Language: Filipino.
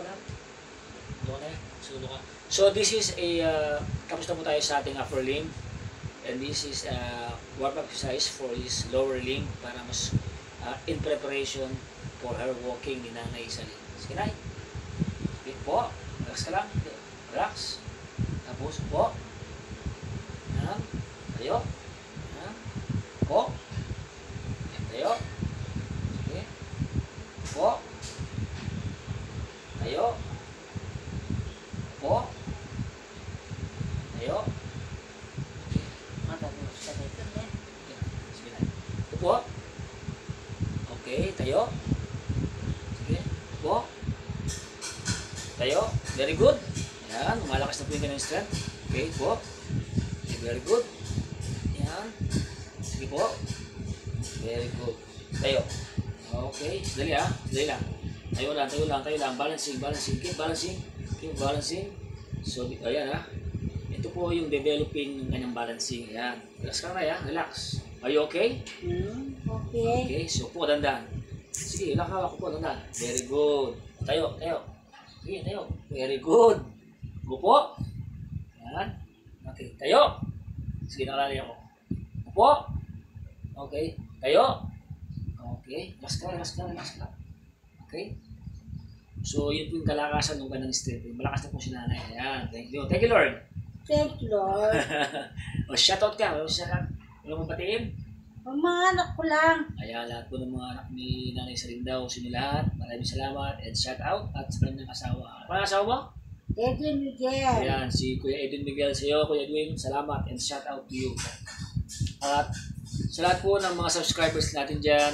ka na. Doon na. Sulo ka. So this is a, tapos na po tayo sa ating upper limb. And this is a warm-up exercise for his lower limb para mas in preparation for her walking ni Nanay Salin. Sige na. Okay po. Relax ka lang. Okay. Relax. Tapos po. Yan. Tayo. Yan. Po. Yan. Tayo. Okay. Po. Tayo. Po. Tayo. Sige na. Po. Okay. Tayo. Sige. Po. Tayo. Very good. Yan. Malakas na po yung kanyang strength. Okay po. Okay, very good. Yan. Sige po. Very good. Tayo. Okay. Dali ah. Dali lang. Tayo lang, tayo lang, tayo lang. Balancing, balancing. Keep balancing. Keep balancing. So, ayan ah. Ito po yung developing ng kanyang balancing. Ayan. Relax ka na yan. Relax. Are you okay? Okay. Okay. So, po, dandan. Sige, lakawak po, dandan. Very good. Tayo, tayo. Sige, tayo. Very good. Upo. Yan. Okay. Tayo. Sige, nakalali ako. Upo. Okay. Tayo. Okay. Relax ka, relax ka, relax ka. Okay. So, yun po yung kalakasan ng kanang strength. Malakas na po si Nanay. Ayan. Thank you. Thank you, Lord. Thank you, Lord. O, shoutout ka. O, shoutout. Walang mong batiin. Ang mga anak ko lang. Ayan, lahat po ng mga anak ni Nanay Salin daw, sino lahat. Maraming salamat and shoutout at sa kanyang asawa. Ano ang asawa mo? Edwin Miguel. Ayan, si Kuya Edwin Miguel sa iyo. Kuya Edwin, salamat and shoutout to you. At sa lahat po ng mga subscribers natin dyan,